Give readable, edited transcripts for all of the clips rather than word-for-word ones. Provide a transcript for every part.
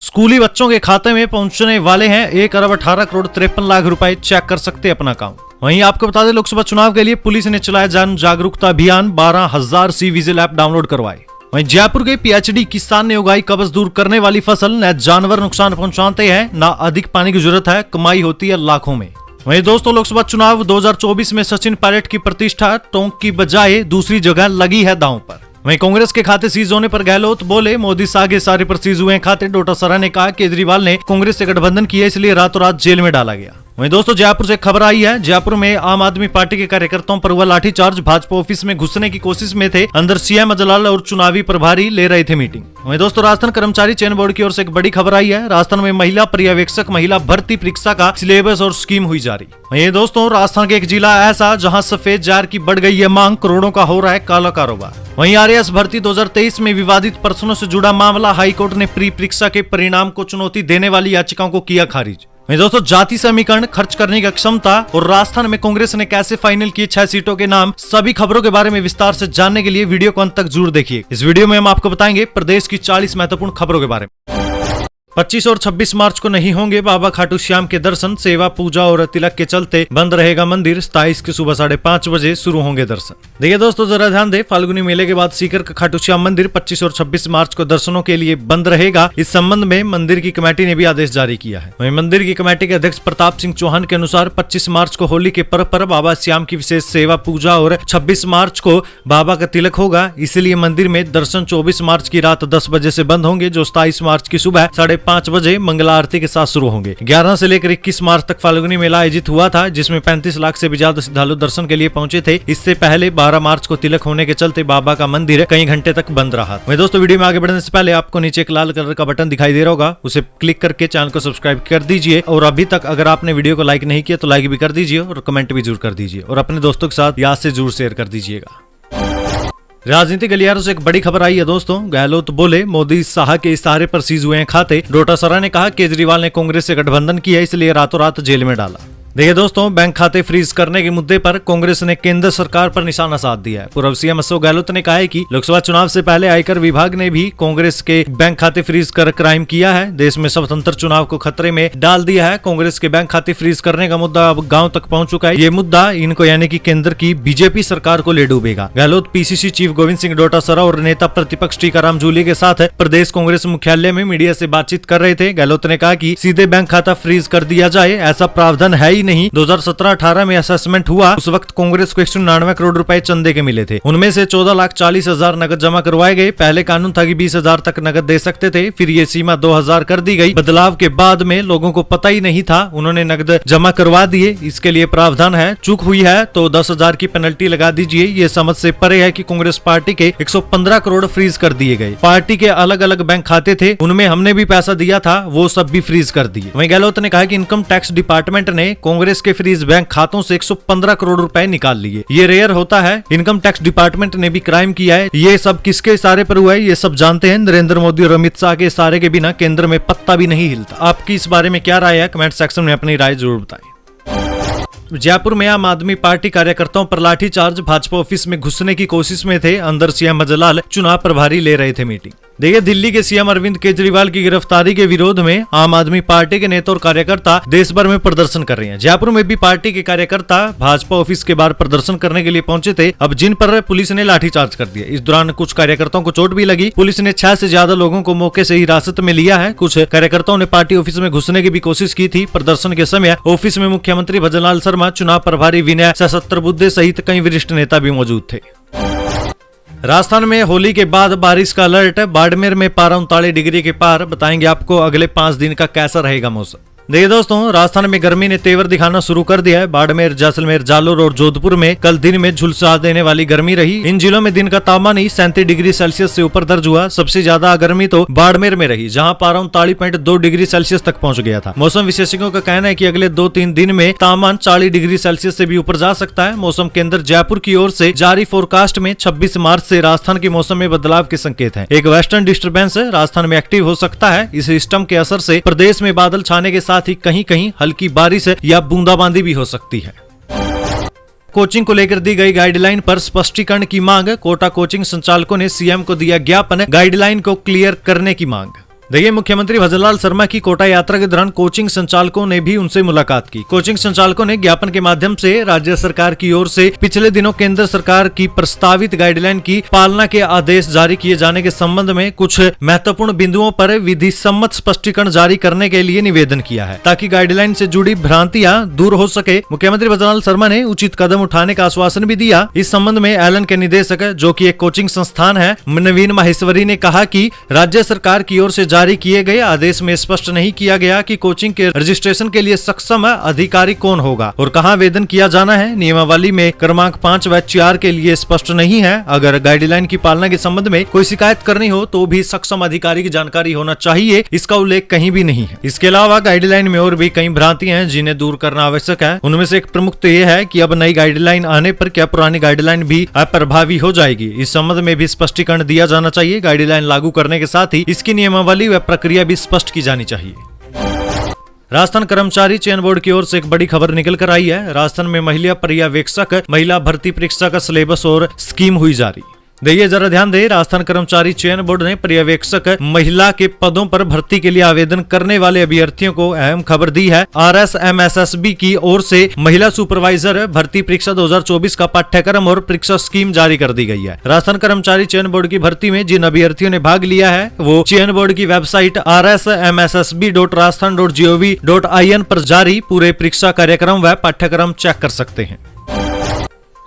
स्कूली बच्चों के खाते में पहुंचने वाले हैं 1,18,53,00,000 रुपए। चेक कर सकते हैं अपना अकाउंट। वहीं आपको बता दें, लोकसभा चुनाव के लिए पुलिस ने चलाया जन जागरूकता अभियान। 12,000 सी विजिल ऐप डाउनलोड करवाए। वहीं जयपुर के पीएचडी किसान ने उगाई कब्ज दूर करने वाली फसल। न जानवर नुकसान पहुंचाते हैं, न अधिक पानी की जरूरत है, कमाई होती है लाखों में। वहीं दोस्तों, लोकसभा चुनाव 2024 में सचिन पायलट की प्रतिष्ठा टोंक की बजाय दूसरी जगह लगी है दांव पर। वहीं कांग्रेस के खाते सीज होने पर गहलोत बोले, मोदी सागे सारे पर सीज हुए खाते। डोटासरा ने कहा केजरीवाल ने कांग्रेस से गठबंधन किया, इसलिए रातों रात जेल में डाला गया। वहीं दोस्तों, जयपुर से खबर आई है। जयपुर में आम आदमी पार्टी के कार्यकर्ताओं पर हुआ लाठीचार्ज। भाजपा ऑफिस में घुसने की कोशिश में थे। अंदर सीएम अजलाल और चुनावी प्रभारी ले रहे थे मीटिंग। वहीं दोस्तों, राजस्थान कर्मचारी चयन बोर्ड की ओर से एक बड़ी खबर आई है। राजस्थान में महिला पर्यवेक्षक महिला भर्ती परीक्षा का सिलेबस और स्कीम हुई जारी। वहीं दोस्तों, राजस्थान के एक जिला ऐसा जहां सफेद जार की बढ़ गई है मांग, करोड़ों का हो रहा है काला कारोबार। वहीं आरएएस भर्ती 2023 में विवादित पर्सनों से जुड़ा मामला, हाईकोर्ट ने प्री परीक्षा के परिणाम को चुनौती देने वाली याचिकाओं को किया खारिज। वहीं दोस्तों, जाति समीकरण, खर्च करने की क्षमता और राजस्थान में कांग्रेस ने कैसे फाइनल किए 6 सीटों के नाम, सभी खबरों के बारे में विस्तार से जानने के लिए वीडियो को अंत तक जरूर देखिए। इस वीडियो में हम आपको बताएंगे प्रदेश की 40 महत्वपूर्ण खबरों के बारे में। 25 और 26 मार्च को नहीं होंगे बाबा खाटू श्याम के दर्शन। सेवा पूजा और तिलक के चलते बंद रहेगा मंदिर। 27 की सुबह 5:30 बजे शुरू होंगे दर्शन। देखिए दोस्तों, जरा ध्यान दे, फाल्गुनी मेले के बाद सीकर का खाटू श्याम मंदिर 25 और 26 मार्च को दर्शनों के लिए बंद रहेगा। इस संबंध में मंदिर की कमेटी ने भी आदेश जारी किया है। वहीं मंदिर की कमेटी के अध्यक्ष प्रताप सिंह चौहान के अनुसार 25 मार्च को होली के पर्व पर बाबा श्याम की विशेष सेवा पूजा और 26 मार्च को बाबा का तिलक होगा, इसलिए मंदिर में दर्शन 24 मार्च की रात 10 बजे से बंद होंगे, जो 27 मार्च की सुबह 5:30 बजे मंगला आरती के साथ शुरू होंगे। 11 से लेकर 21 मार्च तक फाल्गुनी मेला आयोजित हुआ था, जिसमें 35 लाख से भी ज्यादा श्रद्धालु दर्शन के लिए पहुंचे थे। इससे पहले 12 मार्च को तिलक होने के चलते बाबा का मंदिर कई घंटे तक बंद रहा। वहीं दोस्तों, वीडियो में आगे बढ़ने से पहले आपको नीचे एक लाल कलर का बटन दिखाई दे रहा होगा, उसे क्लिक करके चैनल को सब्सक्राइब कर दीजिए। और अभी तक अगर आपने वीडियो को लाइक नहीं किया तो लाइक भी कर दीजिए और कमेंट भी जरूर कर दीजिए और अपने दोस्तों के साथ याद से जरूर शेयर कर दीजिएगा। राजनीतिक गलियारों से एक बड़ी खबर आई है दोस्तों। गहलोत बोले, मोदी शाह के इशारे पर सीज हुए हैं खाते। डोटासरा ने कहा केजरीवाल ने कांग्रेस से गठबंधन किया, इसलिए रातों रात जेल में डाला। देखिए दोस्तों, बैंक खाते फ्रीज करने के मुद्दे पर कांग्रेस ने केंद्र सरकार पर निशाना साध दिया है। पूर्व सीएम अशोक गहलोत ने कहा है कि लोकसभा चुनाव से पहले आयकर विभाग ने भी कांग्रेस के बैंक खाते फ्रीज कर क्राइम किया है। देश में स्वतंत्र चुनाव को खतरे में डाल दिया है। कांग्रेस के बैंक खाते फ्रीज करने का मुद्दा अब गांव तक पहुंच चुका है। ये मुद्दा इनको यानी कि केंद्र की बीजेपी सरकार को ले डूबेगा। गहलोत पीसीसी चीफ गोविंद सिंह डोटासरा और नेता प्रतिपक्ष टीकाराम जूली के साथ प्रदेश कांग्रेस मुख्यालय में मीडिया से बातचीत कर रहे थे। गहलोत ने कहा कि सीधे बैंक खाता फ्रीज कर दिया जाए, ऐसा प्रावधान है ही नहीं। 2017-18 में असेसमेंट हुआ, उस वक्त कांग्रेस को 199 करोड़ रुपए चंदे के मिले थे। उनमें से 14,40,000 नगद जमा करवाए गए। पहले कानून था कि 20,000 तक नगद दे सकते थे, फिर ये सीमा 2,000 कर दी गई। बदलाव के बाद में लोगों को पता ही नहीं था, उन्होंने नगद जमा करवा दिए। इसके लिए प्रावधान है, चूक हुई है तो 10,000 की पेनल्टी लगा दीजिए। ये समझ से परे है कि कांग्रेस पार्टी के 115 करोड़ फ्रीज कर दिए गए। पार्टी के अलग अलग बैंक खाते थे, उनमें हमने भी पैसा दिया था, वो सब भी फ्रीज कर दिए। वहीं गहलोत ने कहा कि इनकम टैक्स डिपार्टमेंट ने कांग्रेस के फ्रीज बैंक खातों से 115 करोड़ रुपए निकाल लिए। ये रेयर होता है, इनकम टैक्स डिपार्टमेंट ने भी क्राइम किया है। ये सब किसके इशारे पर हुआ है ये सब जानते हैं। नरेंद्र मोदी और अमित शाह के इशारे के बिना केंद्र में पत्ता भी नहीं हिलता। आपकी इस बारे में क्या राय है, कमेंट सेक्शन में अपनी राय जरूर बताएं। जयपुर में आम आदमी पार्टी कार्यकर्ताओं पर लाठीचार्ज। भाजपा ऑफिस में घुसने की कोशिश में थे। अंदर सीएम अजलाल चुनाव प्रभारी ले रहे थे मीटिंग। देखिए, दिल्ली के सीएम अरविंद केजरीवाल की गिरफ्तारी के विरोध में आम आदमी पार्टी के नेता और कार्यकर्ता देश भर में प्रदर्शन कर रहे हैं। जयपुर में भी पार्टी के कार्यकर्ता भाजपा ऑफिस के बाहर प्रदर्शन करने के लिए पहुंचे थे, अब जिन पर पुलिस ने लाठीचार्ज कर दिया। इस दौरान कुछ कार्यकर्ताओं को चोट भी लगी। पुलिस ने 6 से ज्यादा लोगों को मौके से हिरासत में लिया है। कुछ कार्यकर्ताओं ने पार्टी ऑफिस में घुसने की भी कोशिश की थी। प्रदर्शन के समय ऑफिस में मुख्यमंत्री भजनलाल शर्मा, चुनाव प्रभारी विनय सहस्त्रबुद्धे सहित कई वरिष्ठ नेता भी मौजूद थे। राजस्थान में होली के बाद बारिश का अलर्ट। बाड़मेर में पारा 39 डिग्री के पार। बताएंगे आपको अगले 5 दिन का कैसा रहेगा मौसम। देखिए दोस्तों, राजस्थान में गर्मी ने तेवर दिखाना शुरू कर दिया है। बाड़मेर, जैसलमेर, जालोर और जोधपुर में कल दिन में झुलसा देने वाली गर्मी रही। इन जिलों में दिन का तापमान ही 37 डिग्री सेल्सियस से ऊपर दर्ज हुआ। सबसे ज्यादा गर्मी तो बाड़मेर में रही, जहां पारा 39.2 डिग्री सेल्सियस तक पहुंच गया था। मौसम विशेषज्ञों का कहना है कि अगले 2-3 दिन में तापमान 40 डिग्री सेल्सियस से भी ऊपर जा सकता है। मौसम केंद्र जयपुर की ओर से जारी फोरकास्ट में 26 मार्च से राजस्थान के मौसम में बदलाव के संकेत हैं। एक वेस्टर्न डिस्टर्बेंस राजस्थान में एक्टिव हो सकता है। इस सिस्टम के असर से प्रदेश में बादल छाने के साथ ही कहीं कहीं हल्की बारिश या बूंदाबांदी भी हो सकती है। कोचिंग को लेकर दी गई गाइडलाइन पर स्पष्टीकरण की मांग। कोटा कोचिंग संचालकों ने सीएम को दिया ज्ञापन, गाइडलाइन को क्लियर करने की मांग। देखिए, मुख्यमंत्री भजनलाल शर्मा की कोटा यात्रा के दौरान कोचिंग संचालकों ने भी उनसे मुलाकात की। कोचिंग संचालकों ने ज्ञापन के माध्यम से राज्य सरकार की ओर से पिछले दिनों केंद्र सरकार की प्रस्तावित गाइडलाइन की पालना के आदेश जारी किए जाने के संबंध में कुछ महत्वपूर्ण बिंदुओं पर विधि सम्मत स्पष्टीकरण जारी करने के लिए निवेदन किया है, ताकि गाइडलाइन से जुड़ी भ्रांतियां दूर हो सके। मुख्यमंत्री भजनलाल शर्मा ने उचित कदम उठाने का आश्वासन भी दिया। इस संबंध में एलन के निदेशक, जो की एक कोचिंग संस्थान है, नवीन माहेश्वरी ने कहा कि राज्य सरकार की ओर से जारी किए गए आदेश में स्पष्ट नहीं किया गया कि कोचिंग के रजिस्ट्रेशन के लिए सक्षम अधिकारी कौन होगा और कहां आवेदन किया जाना है। नियमावली में क्रमांक 5 व 4 के लिए स्पष्ट नहीं है। अगर गाइडलाइन की पालना के संबंध में कोई शिकायत करनी हो तो भी सक्षम अधिकारी की जानकारी होना चाहिए, इसका उल्लेख कहीं भी नहीं है। इसके अलावा गाइडलाइन में और भी कई भ्रांतियां हैं जिन्हें दूर करना आवश्यक है। उनमें से एक प्रमुख तो यह है कि अब नई गाइडलाइन आने पर क्या पुरानी गाइडलाइन भी अप्रभावी हो जाएगी। इस संबंध में भी स्पष्टीकरण दिया जाना चाहिए। गाइडलाइन लागू करने के साथ ही इसकी नियमावली व प्रक्रिया भी स्पष्ट की जानी चाहिए। राजस्थान कर्मचारी चयन बोर्ड की ओर से एक बड़ी खबर निकल कर आई है। राजस्थान में महिला पर्यवेक्षक महिला भर्ती परीक्षा का सिलेबस और स्कीम हुई जारी। देखिए, जरा ध्यान दें, राजस्थान कर्मचारी चयन बोर्ड ने पर्यवेक्षक महिला के पदों पर भर्ती के लिए आवेदन करने वाले अभ्यर्थियों को अहम खबर दी है। RSMSSB की ओर से महिला सुपरवाइजर भर्ती परीक्षा 2024 का पाठ्यक्रम और परीक्षा स्कीम जारी कर दी गई है। राजस्थान कर्मचारी चयन बोर्ड की भर्ती में जिन अभ्यर्थियों ने भाग लिया है वो चयन बोर्ड की वेबसाइट rsmssb.rajasthan.gov.in पर जारी पूरे परीक्षा कार्यक्रम व पाठ्यक्रम चेक कर सकते हैं।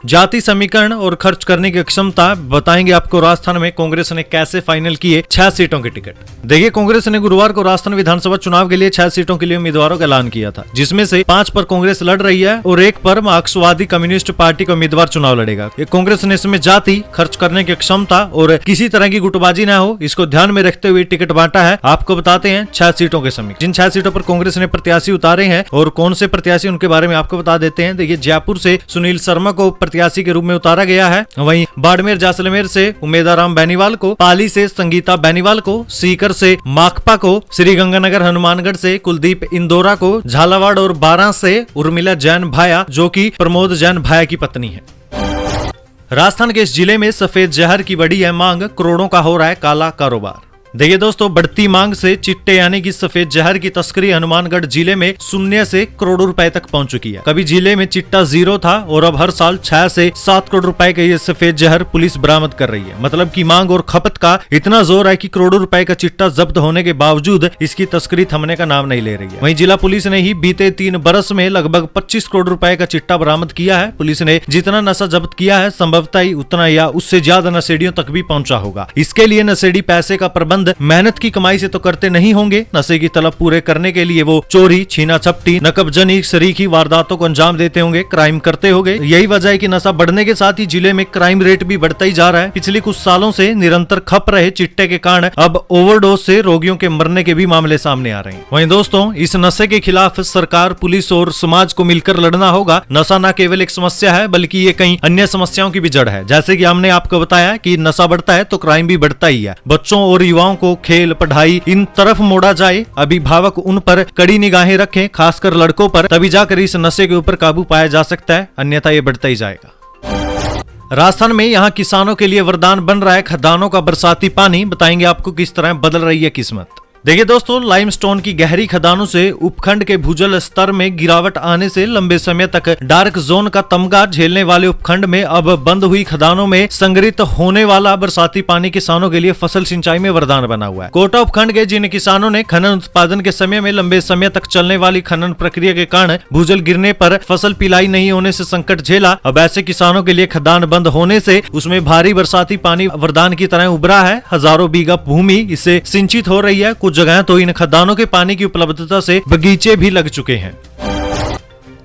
जाति समीकरण और खर्च करने की क्षमता बताएंगे आपको। राजस्थान में कांग्रेस ने कैसे फाइनल किए 6 सीटों के टिकट। देखिए, कांग्रेस ने गुरुवार को राजस्थान विधानसभा चुनाव के लिए 6 सीटों के लिए उम्मीदवारों का ऐलान किया था, जिसमें से 5 पर कांग्रेस लड़ रही है और 1 पर मार्क्सवादी कम्युनिस्ट पार्टी का उम्मीदवार चुनाव लड़ेगा। कांग्रेस ने इसमें जाति, खर्च करने की क्षमता और किसी तरह की गुटबाजी न हो, इसको ध्यान में रखते हुए टिकट बांटा है। आपको बताते हैं 6 सीटों के समीकरण। जिन 6 सीटों पर कांग्रेस ने प्रत्याशी उतारे हैं और कौन से प्रत्याशी, उनके बारे में आपको बता देते हैं। देखिए, जयपुर से सुनील शर्मा को प्रत्याशी के रूप में उतारा गया है। वहीं बाड़मेर जैसलमेर से उमेदाराम बेनीवाल को, पाली से संगीता बेनीवाल को, सीकर से माकपा को, श्रीगंगानगर हनुमानगढ़ से कुलदीप इंदौरा को, झालावाड़ और बारां से उर्मिला जैन भाया, जो कि प्रमोद जैन भाया की पत्नी है। राजस्थान के इस जिले में सफेद जहर की बढ़ी है मांग, करोड़ों का हो रहा है काला कारोबार। देखिए दोस्तों, बढ़ती मांग से चिट्टे यानी कि सफेद जहर की तस्करी हनुमानगढ़ जिले में शून्य से करोड़ों रुपए तक पहुंच चुकी है। कभी जिले में चिट्टा 0 था और अब हर साल 6 से 7 करोड़ रुपए का ये सफेद जहर पुलिस बरामद कर रही है। मतलब कि मांग और खपत का इतना जोर है कि करोड़ों रुपए का चिट्टा जब्त होने के बावजूद इसकी तस्करी थमने का नाम नहीं ले रही है। वहीं जिला पुलिस ने ही बीते 3 बरस में लगभग 25 करोड़ रुपए का चिट्टा बरामद किया है। पुलिस ने जितना नशा जब्त किया है, संभवतः ही उतना या उससे ज्यादा नशेड़ियों तक भी पहुंचा होगा। इसके लिए नशेड़ी पैसे का प्रबंध मेहनत की कमाई से तो करते नहीं होंगे। नशे की तलब पूरे करने के लिए वो चोरी, छीना झपटी, नकबजनी, सरीखी वारदातों को अंजाम देते होंगे, क्राइम करते होंगे। यही वजह है कि नशा बढ़ने के साथ ही जिले में क्राइम रेट भी बढ़ता ही जा रहा है। पिछले कुछ सालों से निरंतर खप रहे चिट्टे के कारण अब ओवरडोज से रोगियों के मरने के भी मामले सामने आ रहे हैं। वहीं दोस्तों, इस नशे के खिलाफ सरकार, पुलिस और समाज को मिलकर लड़ना होगा। नशा न केवल एक समस्या है बल्कि ये कई अन्य समस्याओं की भी जड़ है। जैसे कि हमने आपको बताया कि नशा बढ़ता है तो क्राइम भी बढ़ता ही है। बच्चों और युवाओं को खेल, पढ़ाई इन तरफ मोड़ा जाए, अभिभावक उन पर कड़ी निगाहें रखें, खासकर लड़कों पर, तभी जाकर इस नशे के ऊपर काबू पाया जा सकता है, अन्यथा ये बढ़ता ही जाएगा। राजस्थान में यहाँ किसानों के लिए वरदान बन रहा है खदानों का बरसाती पानी। बताएंगे आपको किस तरह बदल रही है किस्मत। देखिए दोस्तों, लाइमस्टोन की गहरी खदानों से उपखंड के भूजल स्तर में गिरावट आने से लंबे समय तक डार्क जोन का तमगा झेलने वाले उपखंड में अब बंद हुई खदानों में संग्रहित होने वाला बरसाती पानी किसानों के लिए फसल सिंचाई में वरदान बना हुआ है। कोटा उपखंड के जिन किसानों ने खनन उत्पादन के समय में लंबे समय तक चलने वाली खनन प्रक्रिया के कारण भूजल गिरने पर फसल पिलाई नहीं होने से संकट झेला, अब ऐसे किसानों के लिए खदान बंद होने से उसमें भारी बरसाती पानी वरदान की तरह उभरा है। हजारों बीघा भूमि इससे सिंचित हो रही है। कुछ जगह तो इन खदानों के पानी की उपलब्धता से बगीचे भी लग चुके हैं।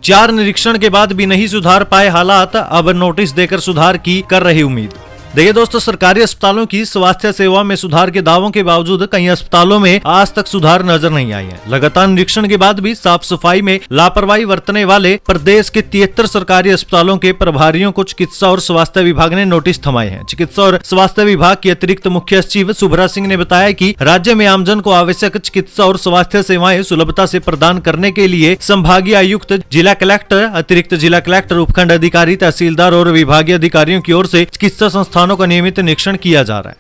4 निरीक्षण के बाद भी नहीं सुधार पाए हालात, अब नोटिस देकर सुधार की कर रही उम्मीद। देखिए दोस्तों, सरकारी अस्पतालों की स्वास्थ्य सेवा में सुधार के दावों के बावजूद कई अस्पतालों में आज तक सुधार नजर नहीं आई है। लगातार निरीक्षण के बाद भी साफ सफाई में लापरवाही बरतने वाले प्रदेश के 73 सरकारी अस्पतालों के प्रभारियों को चिकित्सा और स्वास्थ्य विभाग ने नोटिस थमाए हैं। चिकित्सा और स्वास्थ्य विभाग के अतिरिक्त मुख्य सचिव सुभरा सिंह ने बताया कि राज्य में आमजन को आवश्यक चिकित्सा और स्वास्थ्य सेवाएं सुलभता से प्रदान करने के लिए संभागीय आयुक्त, जिला कलेक्टर, अतिरिक्त जिला कलेक्टर, उपखंड अधिकारी, तहसीलदार और विभागीय अधिकारियों की ओर से चिकित्सा संस्थानों का नियमित निरीक्षण किया जा रहा है।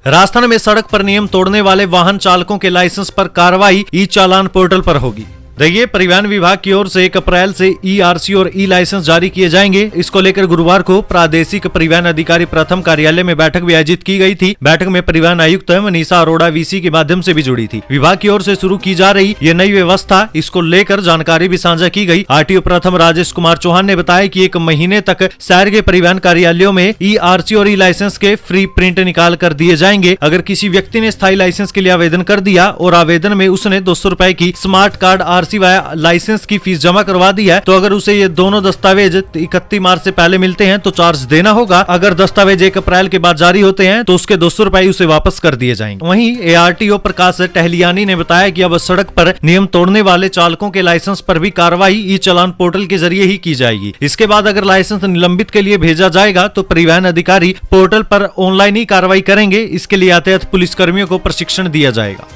राजस्थान में सड़क पर नियम तोड़ने वाले वाहन चालकों के लाइसेंस पर कार्रवाई ई चालान पोर्टल पर होगी। देखिए, परिवहन विभाग की ओर से 1 अप्रैल से ई-आरसी और ई लाइसेंस जारी किए जाएंगे। इसको लेकर गुरुवार को प्रादेशिक परिवहन अधिकारी प्रथम कार्यालय में बैठक भी आयोजित की गई थी। बैठक में परिवहन आयुक्त मनीषा अरोड़ा वीसी के माध्यम से भी जुड़ी थी। विभाग की ओर से शुरू की जा रही ये नई व्यवस्था, इसको लेकर जानकारी भी साझा की गई। आरटीओ प्रथम राजेश कुमार चौहान ने बताया कि 1 महीने तक शहर के परिवहन कार्यालयों में ई-आरसी और ई लाइसेंस के फ्री प्रिंट निकाल कर दिए जाएंगे। अगर किसी व्यक्ति ने स्थायी लाइसेंस के लिए आवेदन कर दिया और आवेदन में उसने 200 रुपए की स्मार्ट कार्ड वाया लाइसेंस की फीस जमा करवा दी है, तो अगर उसे ये दोनों दस्तावेज 31 मार्च से पहले मिलते हैं तो चार्ज देना होगा। अगर दस्तावेज 1 अप्रैल के बाद जारी होते हैं तो उसके 200 रुपए उसे वापस कर दिए जाएंगे। वहीं एआरटीओ प्रकाश टहलियानी ने बताया कि अब सड़क पर नियम तोड़ने वाले चालकों के लाइसेंस पर भी कार्रवाई ई चालान पोर्टल के जरिए ही की जाएगी। इसके बाद अगर लाइसेंस निलंबित के लिए भेजा जाएगा तो परिवहन अधिकारी पोर्टल पर ऑनलाइन ही कार्रवाई करेंगे। इसके लिए यातायात पुलिस कर्मियों को प्रशिक्षण दिया जाएगा।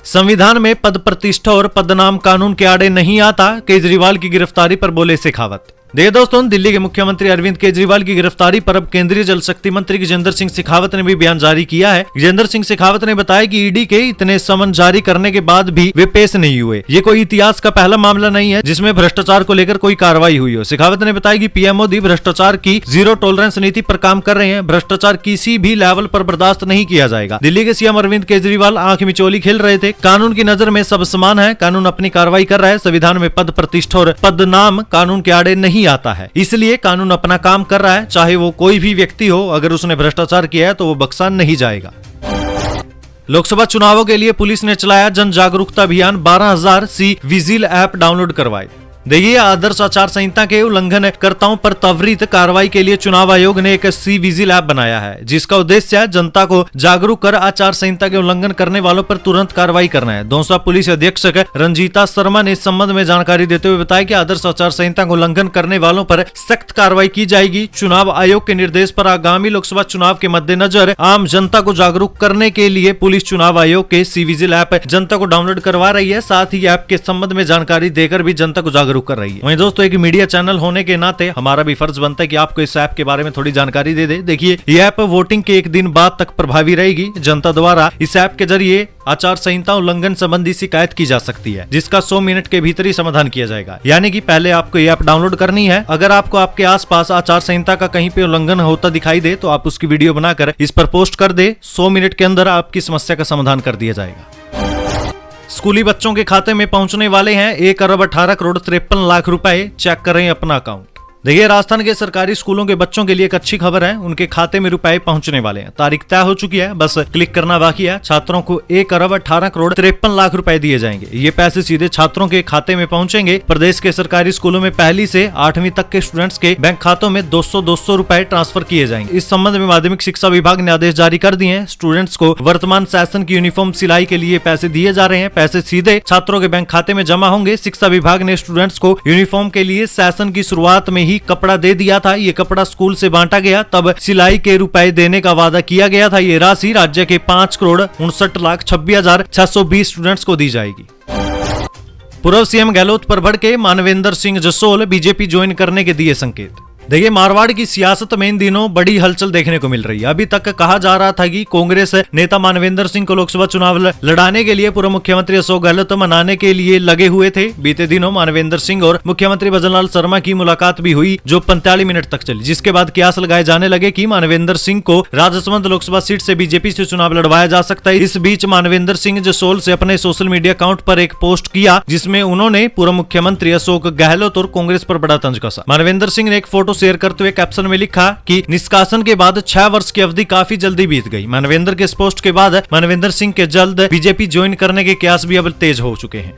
संविधान में पद प्रतिष्ठा और पदनाम कानून के आड़े नहीं आता, केजरीवाल की गिरफ्तारी पर बोले शेखावत। देखिए दोस्तों, दिल्ली के मुख्यमंत्री अरविंद केजरीवाल की गिरफ्तारी पर अब केंद्रीय जल शक्ति मंत्री गजेंद्र सिंह शेखावत ने भी बयान जारी किया है। गजेंद्र सिंह शेखावत ने बताया कि ईडी के इतने समन जारी करने के बाद भी वे पेश नहीं हुए। ये कोई इतिहास का पहला मामला नहीं है जिसमें भ्रष्टाचार को लेकर कोई कार्रवाई हुई हो। शेखावत ने बताया कि पीएम मोदी भ्रष्टाचार की जीरो टॉलरेंस नीति पर काम कर रहे हैं। भ्रष्टाचार किसी भी लेवल पर बर्दाश्त नहीं किया जाएगा। दिल्ली के सीएम अरविंद केजरीवाल आंख मिचौली खेल रहे थे। कानून की नजर में सब समान है। कानून अपनी कार्रवाई कर रहा है। संविधान में पद प्रतिष्ठा और पदनाम कानून के आड़े नहीं आता है, इसलिए कानून अपना काम कर रहा है। चाहे वो कोई भी व्यक्ति हो, अगर उसने भ्रष्टाचार किया है तो वो बख्शा नहीं जाएगा। लोकसभा चुनावों के लिए पुलिस ने चलाया जन जागरूकता अभियान। 12,000 सी विजिल ऐप डाउनलोड करवाए। देखिए, आदर्श आचार संहिता के उल्लंघनकर्ताओं पर त्वरित कार्रवाई के लिए चुनाव आयोग ने एक सी विजिल ऐप बनाया है, जिसका उद्देश्य है जनता को जागरूक कर आचार संहिता के उल्लंघन करने वालों पर तुरंत कार्रवाई करना है। दौसा पुलिस अधीक्षक रंजीता शर्मा ने इस संबंध में जानकारी देते हुए बताया कि आदर्श आचार संहिता का उल्लंघन करने वालों पर सख्त कार्रवाई की जाएगी। चुनाव आयोग के निर्देश पर आगामी लोकसभा चुनाव के मद्देनजर आम जनता को जागरूक करने के लिए पुलिस चुनाव आयोग के सी विजिल ऐप जनता को डाउनलोड करवा रही है। साथ ही ऐप के संबंध में जानकारी देकर भी जनता को जागरूक कर रही है। वहीं दोस्तों, एक मीडिया चैनल होने के नाते हमारा भी फर्ज बनता है कि आपको इस ऐप के बारे में थोड़ी जानकारी दे दे। देखिए, ये ऐप वोटिंग के 1 दिन बाद तक प्रभावी रहेगी। जनता द्वारा इस ऐप के जरिए आचार संहिता उल्लंघन संबंधी शिकायत की जा सकती है, जिसका 100 मिनट के भीतर ही समाधान किया जाएगा। यानी कि पहले आपको ये ऐप डाउनलोड करनी है। अगर आपको आपके आसपास आचार संहिता का कहीं पे उल्लंघन होता दिखाई दे तो आप उसकी वीडियो बनाकर इस पर पोस्ट कर दे। 100 मिनट के अंदर आपकी समस्या का समाधान कर दिया जाएगा। स्कूली बच्चों के खाते में पहुंचने वाले हैं 1 अरब 18 करोड़ 53 लाख रुपए। चेक करें अपना अकाउंट। देखिए, राजस्थान के सरकारी स्कूलों के बच्चों के लिए एक अच्छी खबर है। उनके खाते में रुपए पहुंचने वाले हैं। तारीख तय हो चुकी है, बस क्लिक करना बाकी है। छात्रों को 1 अरब 18 करोड़ 53 लाख रुपए दिए जाएंगे। ये पैसे सीधे छात्रों के खाते में पहुंचेंगे। प्रदेश के सरकारी स्कूलों में 1ली से 8वीं तक के स्टूडेंट्स के बैंक खातों में 200 रुपए ट्रांसफर किए जाएंगे। इस संबंध में माध्यमिक शिक्षा विभाग ने आदेश जारी कर दिए हैं। स्टूडेंट्स को वर्तमान सेशन की यूनिफॉर्म सिलाई के लिए पैसे दिए जा रहे हैं। पैसे सीधे छात्रों के बैंक खाते में जमा होंगे। शिक्षा विभाग ने स्टूडेंट्स को यूनिफॉर्म के लिए सेशन की शुरुआत में ही कपड़ा दे दिया था। ये कपड़ा स्कूल से बांटा गया, तब सिलाई के रुपए देने का वादा किया गया था। ये राशि राज्य के 5 करोड़ 59,26,620 स्टूडेंट्स को दी जाएगी। पूर्व सीएम गहलोत पर भड़के मानवेंद्र सिंह जसोल बीजेपी ज्वाइन करने के दिए संकेत। देखिए, मारवाड़ की सियासत में इन दिनों बड़ी हलचल देखने को मिल रही है। अभी तक कहा जा रहा था कि कांग्रेस नेता मानवेंद्र सिंह को लोकसभा चुनाव लड़ाने के लिए पूर्व मुख्यमंत्री अशोक गहलोत मनाने के लिए लगे हुए थे। बीते दिनों मानवेंद्र सिंह और मुख्यमंत्री भजनलाल शर्मा की मुलाकात भी हुई, जो 45 मिनट तक चली, जिसके बाद कयास लगाए जाने लगे कि मानवेंद्र सिंह को राजसमंद लोकसभा सीट से बीजेपी से चुनाव लड़वाया जा सकता है। इस बीच मानवेंद्र सिंह जसोल से अपने सोशल मीडिया अकाउंट पर एक पोस्ट किया, जिसमें उन्होंने पूर्व मुख्यमंत्री अशोक गहलोत और कांग्रेस पर बड़ा तंज कसा। मानवेंद्र सिंह ने एक फोटो शेयर करते हुए कैप्शन में लिखा कि निष्कासन के बाद 6 वर्ष की अवधि काफी जल्दी बीत गई। मानवेंद्र के इस पोस्ट के बाद मानवेंद्र सिंह के जल्द बीजेपी ज्वाइन करने के कयास भी अब तेज हो चुके हैं।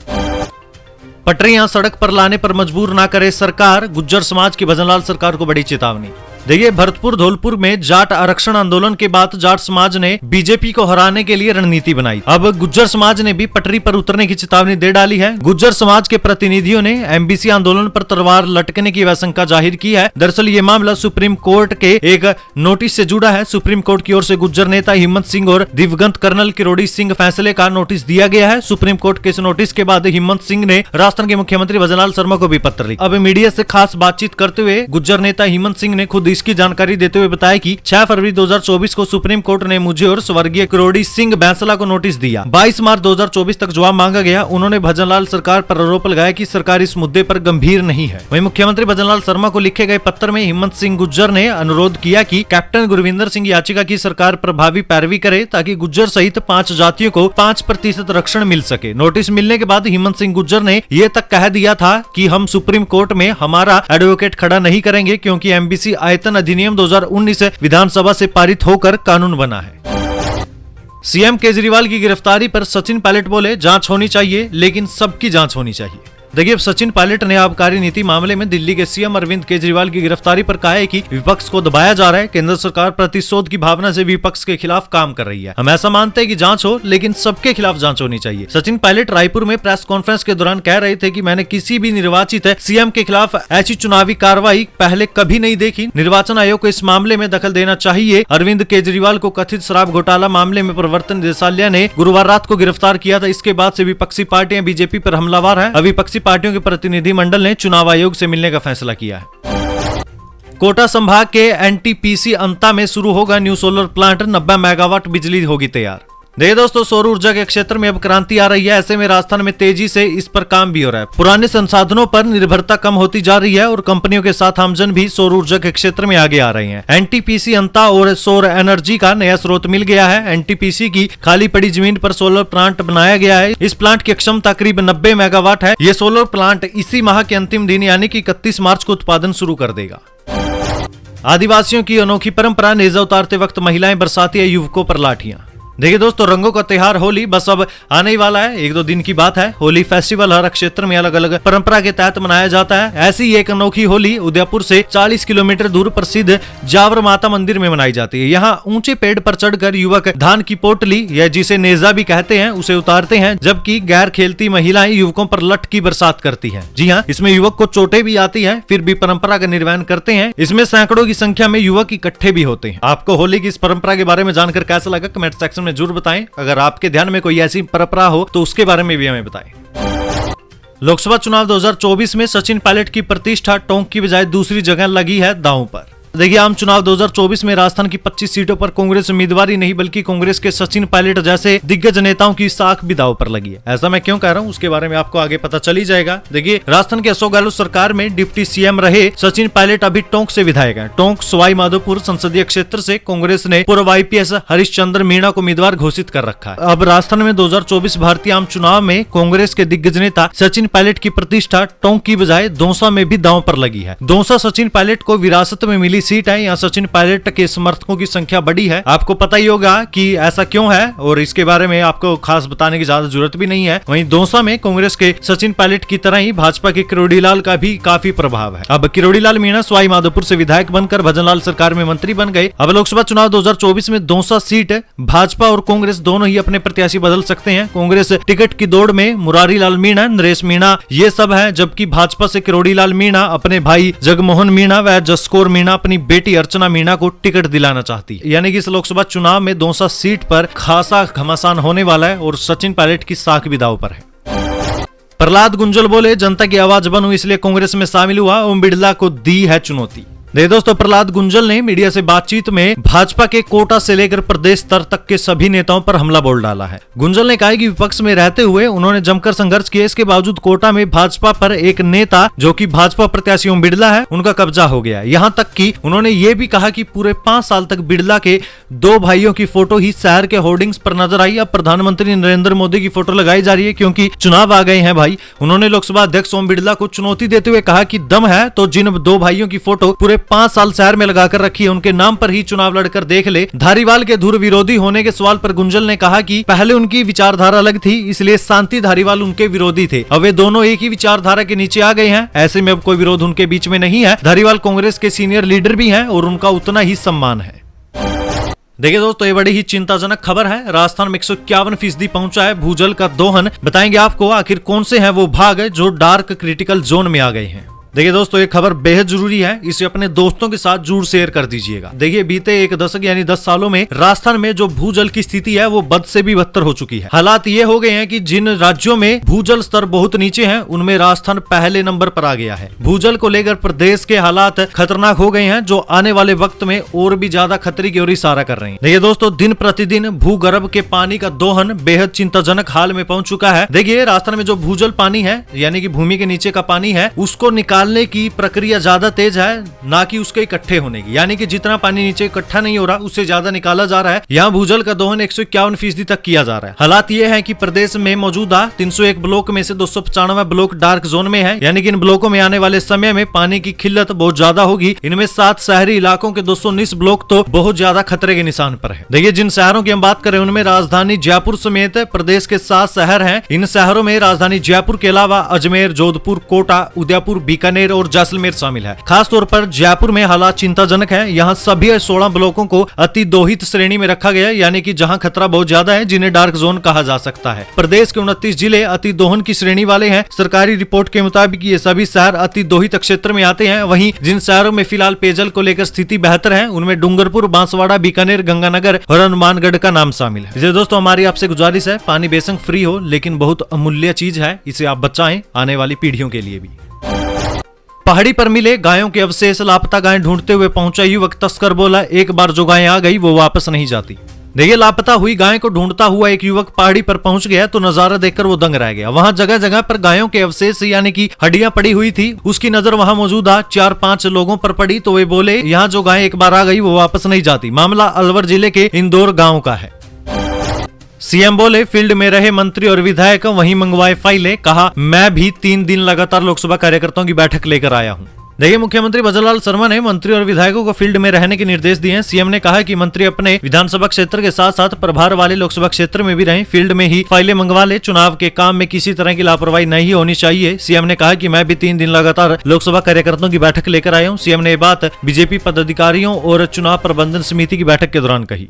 पटरियां सड़क पर लाने पर मजबूर ना करे सरकार, गुज्जर समाज की भजनलाल सरकार को बड़ी चेतावनी। देखिए, भरतपुर धौलपुर में जाट आरक्षण आंदोलन के बाद जाट समाज ने बीजेपी को हराने के लिए रणनीति बनाई। अब गुज्जर समाज ने भी पटरी पर उतरने की चेतावनी दे डाली है। गुज्जर समाज के प्रतिनिधियों ने एमबीसी आंदोलन पर तलवार लटकने की आशंका जाहिर की है। दरअसल ये मामला सुप्रीम कोर्ट के एक नोटिस से जुड़ा है। सुप्रीम कोर्ट की ओर से गुज्जर नेता हिम्मत सिंह और दिवंगत कर्नल किरोड़ी सिंह फैसले का नोटिस दिया गया है। सुप्रीम कोर्ट के इस नोटिस के बाद हिम्मत सिंह ने राजस्थान के मुख्यमंत्री भजनलाल शर्मा को भी पत्र लिखा। अब मीडिया से खास बातचीत करते हुए गुज्जर नेता हिम्मत सिंह ने खुद इसकी जानकारी देते हुए बताया कि 6 फरवरी 2024 को सुप्रीम कोर्ट ने मुझे और स्वर्गीय किरोड़ी सिंह बैंसला को नोटिस दिया। 22 मार्च 2024 तक जवाब मांगा गया। उन्होंने भजनलाल सरकार पर आरोप लगाया कि सरकार इस मुद्दे पर गंभीर नहीं है। वहीं मुख्यमंत्री भजनलाल शर्मा को लिखे गए पत्र में हिम्मत सिंह गुज्जर ने अनुरोध किया कि कैप्टन गुरविंदर सिंह याचिका की सरकार प्रभावी पैरवी करे ताकि गुज्जर सहित 5 जातियों को 5% आरक्षण मिल सके। नोटिस मिलने के बाद हिम्मत सिंह गुज्जर ने ये तक कह दिया था कि हम सुप्रीम कोर्ट में हमारा एडवोकेट खड़ा नहीं करेंगे क्योंकि एमबीसी आयतन अधिनियम 2019 विधानसभा से पारित होकर कानून बना है। सीएम केजरीवाल की गिरफ्तारी पर सचिन पायलट बोले, जांच होनी चाहिए लेकिन सबकी जांच होनी चाहिए। देखिए, सचिन पायलट ने आबकारी नीति मामले में दिल्ली के सीएम अरविंद केजरीवाल की गिरफ्तारी पर कहा है कि विपक्ष को दबाया जा रहा है। केंद्र सरकार प्रतिशोध की भावना से विपक्ष के खिलाफ काम कर रही है। हम ऐसा मानते हैं कि जांच हो लेकिन सबके खिलाफ जांच होनी चाहिए। सचिन पायलट रायपुर में प्रेस कॉन्फ्रेंस के दौरान कह रहे थे कि मैंने किसी भी निर्वाचित सीएम के खिलाफ ऐसी चुनावी कार्रवाई पहले कभी नहीं देखी। निर्वाचन आयोग को इस मामले में दखल देना चाहिए। अरविंद केजरीवाल को कथित शराब घोटाला मामले में प्रवर्तन निदेशालय ने गुरुवार रात को गिरफ्तार किया था। इसके बाद से विपक्षी पार्टियां बीजेपी पर हमलावर है। विपक्षी पार्टियों के प्रतिनिधि मंडल ने चुनाव आयोग से मिलने का फैसला किया है। कोटा संभाग के एनटीपीसी अंता में शुरू होगा न्यू सोलर प्लांट। 90 मेगावाट बिजली होगी तैयार। देखिए दोस्तों, सौर ऊर्जा के क्षेत्र में अब क्रांति आ रही है। ऐसे में राजस्थान में तेजी से इस पर काम भी हो रहा है। पुराने संसाधनों पर निर्भरता कम होती जा रही है और कंपनियों के साथ आमजन भी सौर ऊर्जा के क्षेत्र में आगे आ रहे हैं। एनटीपीसी अंता और सौर एनर्जी का नया स्रोत मिल गया है। एनटीपीसी की खाली पड़ी जमीन पर सोलर प्लांट बनाया गया है। इस प्लांट की क्षमता करीब 90 मेगावाट है। ये सोलर प्लांट इसी माह के अंतिम दिन यानी कि 31 मार्च को उत्पादन शुरू कर देगा। आदिवासियों की अनोखी परंपरा, नेजा उतारते वक्त महिलाएं बरसाती है युवकों पर लाठियां। देखिए दोस्तों, रंगों का त्योहार होली बस अब आने ही वाला है। 1-2 दिन की बात है। होली फेस्टिवल हर क्षेत्र में अलग अलग परंपरा के तहत मनाया जाता है। ऐसी एक अनोखी होली उदयपुर से 40 किलोमीटर दूर प्रसिद्ध जावर माता मंदिर में मनाई जाती है। यहाँ ऊंचे पेड़ पर चढ़कर युवक धान की पोटली या जिसे नेजा भी कहते हैं उसे उतारते हैं, जबकि गैर खेलती महिलाएं युवकों पर लठ की बरसात करती है। जी हाँ, इसमें युवक को चोटें भी आती है, फिर भी परंपरा का निर्वहन करते हैं। इसमें सैकड़ों की संख्या में युवक इकट्ठे भी होते हैं। आपको होली की इस परंपरा के बारे में जानकर कैसा लगा, कमेंट सेक्शन में जरूर बताएं। अगर आपके ध्यान में कोई ऐसी परंपरा हो तो उसके बारे में भी हमें बताएं। लोकसभा चुनाव 2024 में सचिन पायलट की प्रतिष्ठा टोंक की बजाय दूसरी जगह लगी है दांव पर। देखिए, आम चुनाव 2024 में राजस्थान की 25 सीटों पर कांग्रेस उम्मीदवार नहीं बल्कि कांग्रेस के सचिन पायलट जैसे दिग्गज नेताओं की साख भी दांव पर लगी है। ऐसा मैं क्यों कह रहा हूं उसके बारे में आपको आगे पता चल ही जाएगा। देखिए, राजस्थान के अशोक गहलोत सरकार में डिप्टी सीएम रहे सचिन पायलट अभी टोंक से विधायक हैं। टोंक सवाई माधोपुर संसदीय क्षेत्र से कांग्रेस ने पूर्व आईपीएस हरिश्चंद्र मीणा को उम्मीदवार घोषित कर रखा है। अब राजस्थान में 2024 भारतीय आम चुनाव में कांग्रेस के दिग्गज नेता सचिन पायलट की प्रतिष्ठा टोंक की बजाय दौसा में भी दांव पर लगी है। दौसा सचिन पायलट को विरासत में मिली सीट है। यहाँ सचिन पायलट के समर्थकों की संख्या बढ़ी है। आपको पता ही होगा कि ऐसा क्यों है और इसके बारे में आपको खास बताने की ज्यादा जरूरत भी नहीं है। वहीं दौसा में कांग्रेस के सचिन पायलट की तरह ही भाजपा के किरोड़ी लाल का भी काफी प्रभाव है। अब किरोड़ी लाल मीणा सवाई माधोपुर से विधायक बनकर भजनलाल सरकार में मंत्री बन गए। अब लोकसभा चुनाव 2024 में दौसा सीट भाजपा और कांग्रेस दोनों ही अपने प्रत्याशी बदल सकते हैं। कांग्रेस टिकट की दौड़ में मुरारी लाल मीणा, नरेश मीणा ये सब है, जबकि भाजपा से किरोड़ी लाल मीणा अपने भाई जगमोहन मीणा व जसकोर मीणा अपनी बेटी अर्चना मीणा को टिकट दिलाना चाहती है। यानी कि इस लोकसभा चुनाव में दौसा सीट पर खासा घमासान होने वाला है और सचिन पायलट की साख भी दांव पर है। प्रहलाद गुंजल बोले, जनता की आवाज बनूं इसलिए कांग्रेस में शामिल हुआ, ओम बिड़ला को दी है चुनौती। देखिए दोस्तों, प्रहलाद गुंजल ने मीडिया से बातचीत में भाजपा के कोटा से लेकर प्रदेश स्तर तक के सभी नेताओं पर हमला बोल डाला है। गुंजल ने कहा कि विपक्ष में रहते हुए उन्होंने जमकर संघर्ष किया। इसके बावजूद कोटा में भाजपा पर एक नेता जो कि भाजपा प्रत्याशी ओम बिड़ला है उनका कब्जा हो गया। यहाँ तक कि उन्होंने ये भी कहा कि पूरे 5 साल तक बिड़ला के 2 भाइयों की फोटो ही शहर के होर्डिंग्स पर नजर आई। अब प्रधानमंत्री नरेंद्र मोदी की फोटो लगाई जा रही है क्योंकि चुनाव आ गए हैं भाई। उन्होंने लोकसभा अध्यक्ष ओम बिड़ला को चुनौती देते हुए कहा कि दम है तो जिन 2 भाइयों की फोटो पूरे 5 साल शहर में लगाकर रखी है उनके नाम पर ही चुनाव लड़कर देख ले। धारीवाल के धुर विरोधी होने के सवाल पर गुंजल ने कहा कि पहले उनकी विचारधारा अलग थी इसलिए शांति धारीवाल उनके विरोधी थे। अब वे दोनों एक ही विचारधारा के नीचे आ गए हैं। ऐसे में अब कोई विरोध उनके बीच में नहीं है। धारीवाल कांग्रेस के सीनियर लीडर भी हैं और उनका उतना ही सम्मान है। देखिए दोस्तों, ये बड़ी ही चिंताजनक खबर है। राजस्थान में 151% पहुंचा है भूजल का दोहन। बताएंगे आपको आखिर कौन से हैं वो भाग जो डार्क क्रिटिकल जोन में आ गए हैं। देखिए दोस्तों, ये खबर बेहद जरूरी है, इसे अपने दोस्तों के साथ जरूर शेयर कर दीजिएगा। देखिए बीते एक दशक यानी 10 सालों में राजस्थान में जो भूजल की स्थिति है वो बद से भी बदतर हो चुकी है। हालात ये हो गए हैं कि जिन राज्यों में भूजल स्तर बहुत नीचे है उनमें राजस्थान पहले नंबर पर आ गया है। भूजल को लेकर प्रदेश के हालात खतरनाक हो गए हैं, जो आने वाले वक्त में और भी ज्यादा खतरे की ओर इशारा कर रहे हैं। देखिए दोस्तों, दिन प्रतिदिन भूगर्भ के पानी का दोहन बेहद चिंताजनक हाल में पहुंच चुका है। देखिए राजस्थान में जो भूजल पानी है यानी कि भूमि के नीचे का पानी है, उसको निकालने की प्रक्रिया ज्यादा तेज है, ना कि उसके इकट्ठे होने की। यानी कि जितना पानी नीचे इकट्ठा नहीं हो रहा उससे ज्यादा निकाला जा रहा है। यहाँ भूजल का दोहन 151% तक किया जा रहा है। हालात ये है कि प्रदेश में मौजूदा 301 ब्लॉक में से 295 ब्लॉक डार्क जोन में है, यानी कि इन ब्लॉकों में आने वाले समय में पानी की किल्लत बहुत ज्यादा होगी। इनमें 7 शहरी इलाकों के 219 ब्लॉक तो बहुत ज्यादा खतरे के निशान पर है। देखिए जिन शहरों की हम बात करें उनमें राजधानी जयपुर समेत प्रदेश के 7 शहर हैं। इन शहरों में राजधानी जयपुर के अलावा अजमेर, जोधपुर, कोटा, उदयपुर, बीकानेर और जैसलमेर शामिल है। खास तौर पर जयपुर में हालात चिंताजनक है। यहाँ सभी 16 ब्लॉकों को अति दोहित श्रेणी में रखा गया है, यानी कि जहाँ खतरा बहुत ज्यादा है, जिन्हें डार्क जोन कहा जा सकता है। प्रदेश के 29 जिले अति दोहन की श्रेणी वाले हैं। सरकारी रिपोर्ट के मुताबिक ये सभी शहर अति दोहित क्षेत्र में आते हैं। वहीं जिन शहरों में फिलहाल पेयजल को लेकर स्थिति बेहतर है उनमें डूंगरपुर, बांसवाड़ा, बीकानेर, गंगानगर और हनुमानगढ़ का नाम शामिल है। इसलिए दोस्तों हमारी आपसे गुजारिश है, पानी बेशक फ्री हो लेकिन बहुत अमूल्य चीज है, इसे आप बचाएं आने वाली पीढ़ियों के लिए भी। पहाड़ी पर मिले गायों के अवशेष, लापता गायें ढूंढते हुए पहुंचा युवक। तस्कर बोला एक बार जो गायें आ गई वो वापस नहीं जाती। देखिए लापता हुई गाय को ढूंढता हुआ एक युवक पहाड़ी पर पहुंच गया तो नजारा देखकर वो दंग रह गया। वहां जगह जगह पर गायों के अवशेष यानी कि हड्डियां पड़ी हुई थी। उसकी नजर वहां मौजूदा 4-5 लोगों पर पड़ी तो वे बोले यहाँ जो गाय एक बार आ गई वो वापस नहीं जाती। मामला अलवर जिले के इंदौर गाँव का है। सीएम बोले फील्ड में रहे मंत्री और विधायक, वहीं मंगवाए फाइलें। कहा मैं भी 3 दिन लगातार लोकसभा कार्यकर्ताओं की बैठक लेकर आया हूं। देखिए मुख्यमंत्री भजनलाल शर्मा ने मंत्री और विधायकों को फील्ड में रहने के निर्देश दिए हैं। सीएम ने कहा कि मंत्री अपने विधानसभा क्षेत्र के साथ साथ प्रभार वाले लोकसभा क्षेत्र में भी रहें, फील्ड में ही फाइलें मंगवा ले। चुनाव के काम में किसी तरह की लापरवाही नहीं होनी चाहिए। सीएम ने कहा कि मैं भी 3 दिन लगातार लोकसभा कार्यकर्ताओं की बैठक लेकर आया हूँ। सीएम ने ये बात बीजेपी पदाधिकारियों और चुनाव प्रबंधन समिति की बैठक के दौरान कही।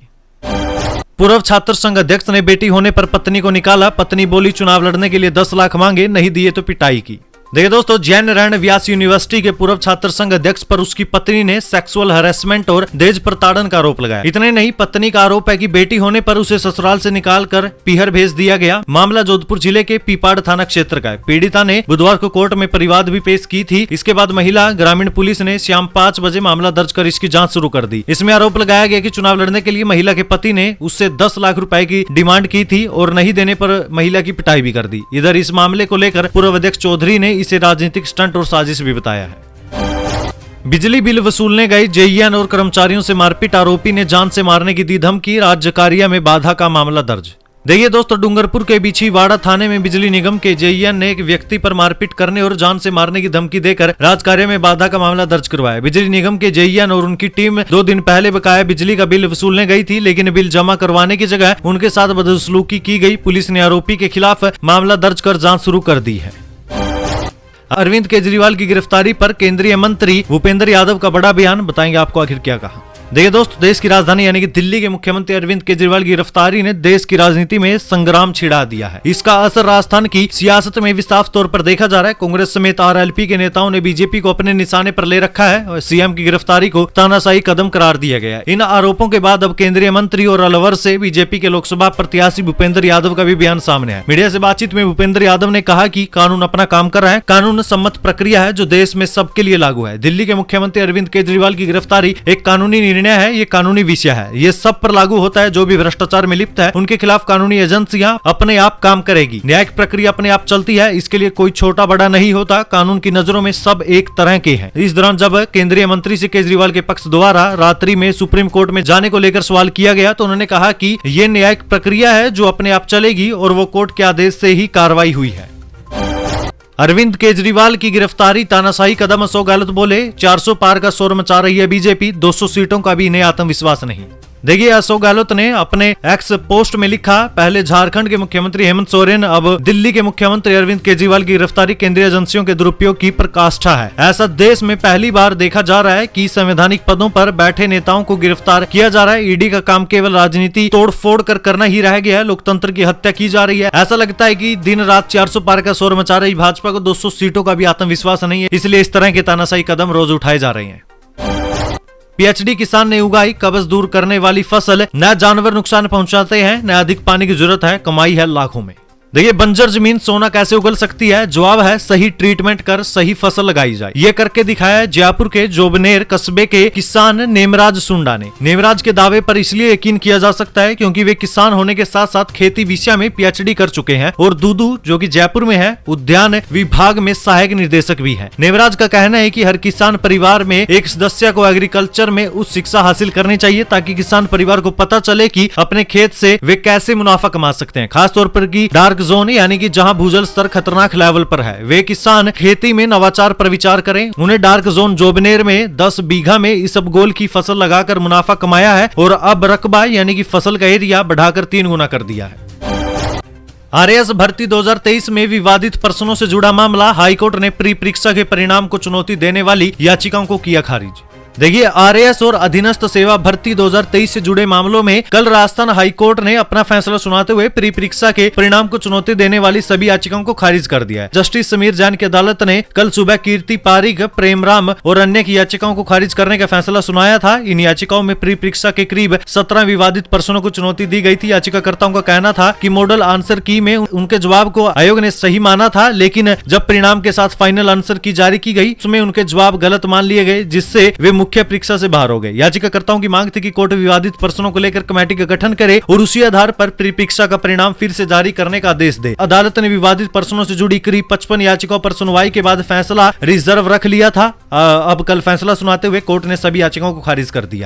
पूर्व छात्र संघ अध्यक्ष ने बेटी होने पर पत्नी को निकाला। पत्नी बोली चुनाव लड़ने के लिए 10 लाख मांगे, नहीं दिए तो पिटाई की। देखिए दोस्तों, जैन नारायण व्यास यूनिवर्सिटी के पूर्व छात्र संघ अध्यक्ष पर उसकी पत्नी ने सेक्सुअल हैरेसमेंट और दहेज प्रताड़न का आरोप लगाया। इतने नहीं, पत्नी का आरोप है कि बेटी होने पर उसे ससुराल से निकालकर पीहर भेज दिया गया। मामला जोधपुर जिले के पीपाड़ थाना क्षेत्र का है। पीड़िता ने बुधवार को कोर्ट में परिवाद भी पेश की थी। इसके बाद महिला ग्रामीण पुलिस ने शाम 5 बजे मामला दर्ज कर इसकी जाँच शुरू कर दी। इसमें आरोप लगाया गया कि चुनाव लड़ने के लिए महिला के पति ने उससे 10 लाख रुपए की डिमांड की थी और नहीं देने पर महिला की पिटाई भी कर दी। इधर इस मामले को लेकर पूर्व अध्यक्ष चौधरी ने इसे राजनीतिक स्टंट और साजिश भी बताया है। बिजली बिल वसूलने गए जेईएन और कर्मचारियों से मारपीट, आरोपी ने जान से मारने की दी धमकी। राज्य कार्य में बाधा का मामला दर्ज। देखिए दोस्तों, डूंगरपुर के बिछीवाड़ा थाने में बिजली निगम के जेईएन ने एक व्यक्ति पर मारपीट करने और जान से मारने की धमकी देकर राजकार्य में बाधा का मामला दर्ज करवाया। बिजली निगम के जेईएन और उनकी टीम 2 दिन पहले बकाया बिजली का बिल वसूलने गई थी, लेकिन बिल जमा करवाने की जगह उनके साथ बदसलूकी की गई। पुलिस ने आरोपी के खिलाफ मामला दर्ज कर जाँच शुरू कर दी है। अरविंद केजरीवाल की गिरफ्तारी पर केंद्रीय मंत्री भूपेंद्र यादव का बड़ा बयान, बताएंगे आपको आखिर क्या कहा। देखिए दोस्तों, देश की राजधानी यानी कि दिल्ली के मुख्यमंत्री अरविंद केजरीवाल की गिरफ्तारी ने देश की राजनीति में संग्राम छिड़ा दिया है। इसका असर राजस्थान की सियासत में भी साफ तौर पर देखा जा रहा है। कांग्रेस समेत आरएलपी के नेताओं ने बीजेपी को अपने निशाने पर ले रखा है और सीएम की गिरफ्तारी को तानाशाही कदम करार दिया गया है। इन आरोपों के बाद अब केंद्रीय मंत्री और अलवर से बीजेपी के लोकसभा प्रत्याशी भूपेंद्र यादव का भी बयान सामने है। मीडिया से बातचीत में भूपेंद्र यादव ने कहा कि कानून अपना काम कर रहा है, कानून सम्मत प्रक्रिया है जो देश में सबके लिए लागू है। दिल्ली के मुख्यमंत्री अरविंद केजरीवाल की गिरफ्तारी एक कानूनी निर्णय है, ये कानूनी विषय है, ये सब पर लागू होता है। जो भी भ्रष्टाचार में लिप्त है उनके खिलाफ कानूनी एजेंसियां अपने आप काम करेगी। न्यायिक प्रक्रिया अपने आप चलती है, इसके लिए कोई छोटा बड़ा नहीं होता। कानून की नजरों में सब एक तरह के हैं। इस दौरान जब केंद्रीय मंत्री से केजरीवाल के पक्ष द्वारा रात्रि में सुप्रीम कोर्ट में जाने को लेकर सवाल किया गया तो उन्होंने कहा कि ये न्यायिक प्रक्रिया है जो अपने आप चलेगी और वो कोर्ट के आदेश से ही कार्रवाई हुई है। अरविंद केजरीवाल की गिरफ्तारी तानाशाही कदम, अशोक गहलोत बोले 400 पार का शोर मचा रही है बीजेपी, 200 सीटों का भी इन्हें आत्मविश्वास नहीं। देखिए, अशोक गहलोत ने अपने एक्स पोस्ट में लिखा, पहले झारखंड के मुख्यमंत्री हेमंत सोरेन, अब दिल्ली के मुख्यमंत्री अरविंद केजरीवाल की गिरफ्तारी केंद्रीय एजेंसियों के दुरुपयोग की प्रकाष्ठा है। ऐसा देश में पहली बार देखा जा रहा है कि संवैधानिक पदों पर बैठे नेताओं को गिरफ्तार किया जा रहा है। ईडी का काम केवल राजनीति तोड़फोड़ कर करना ही रह गया है। लोकतंत्र की हत्या की जा रही है। ऐसा लगता है कि दिन रात 400 पार का शोर मचा रही भाजपा को 200 सीटों का भी आत्मविश्वास नहीं है, इसलिए इस तरह के तानाशाही कदम रोज उठाए जा रहे हैं। पीएचडी किसान ने उगाई कब्ज दूर करने वाली फसल, न जानवर नुकसान पहुंचाते हैं, न अधिक पानी की जरूरत है, कमाई है लाखों में। देखिए, बंजर जमीन सोना कैसे उगल सकती है? जवाब है सही ट्रीटमेंट कर सही फसल लगाई जाए। ये करके दिखाया है जयपुर के जोबनेर कस्बे के किसान नेमराज सुंडा ने। नेमराज के दावे पर इसलिए यकीन किया जा सकता है क्योंकि वे किसान होने के साथ साथ खेती विषय में पीएचडी कर चुके हैं और दूदू, जो कि जयपुर में है, उद्यान विभाग में सहायक निर्देशक भी है। नेमराज का कहना है कि हर किसान परिवार में एक सदस्य को एग्रीकल्चर में उच्च शिक्षा हासिल करनी चाहिए ताकि किसान परिवार को पता चले कि अपने खेत से वे कैसे मुनाफा कमा सकते हैं, खासतौर पर की डार्क जोन यानी कि जहां भूजल स्तर खतरनाक लेवल पर है। वे किसान खेती में नवाचार पर विचार करें। उन्हें डार्क जोन जोबनेर में 10 बीघा में इसबगोल की फसल लगाकर मुनाफा कमाया है और अब रकबा यानी कि फसल का एरिया बढ़ाकर 3 गुना कर दिया है। आरएएस भर्ती 2023 में विवादित प्रश्नों से जुड़ा मामला, हाईकोर्ट ने प्री परीक्षा के परिणाम को चुनौती देने वाली याचिकाओं को किया खारिज। देखिए, आरएएस और अधीनस्थ सेवा भर्ती 2023 से जुड़े मामलों में कल राजस्थान हाईकोर्ट ने अपना फैसला सुनाते हुए प्री परीक्षा के परिणाम को चुनौती देने वाली सभी याचिकाओं को खारिज कर दिया है। जस्टिस समीर जैन की अदालत ने कल सुबह कीर्ति पारिक, प्रेमराम और अन्य की याचिकाओं को खारिज करने का फैसला सुनाया था। इन याचिकाओं में प्री परीक्षा के करीब 17 विवादित प्रश्नों को चुनौती दी गई थी। याचिकाकर्ताओं का कहना था कि मॉडल आंसर की में उनके जवाब को आयोग ने सही माना था, लेकिन जब परिणाम के साथ फाइनल आंसर की जारी की गई उसमें उनके जवाब गलत मान लिए गए, जिससे वे मुख्य परीक्षा से बाहर हो गए। याचिकाकर्ताओं की मांग थी कि कोर्ट विवादित प्रश्नों को लेकर कमेटी का गठन करे और उसी आधार पर प्री परीक्षा का परिणाम फिर से जारी करने का आदेश दे। अदालत ने विवादित प्रश्नों से जुड़ी करीब 55 याचिकाओं पर सुनवाई के बाद फैसला रिजर्व रख लिया था। अब कल फैसला सुनाते हुए कोर्ट ने सभी याचिकाओं को खारिज कर दिया है।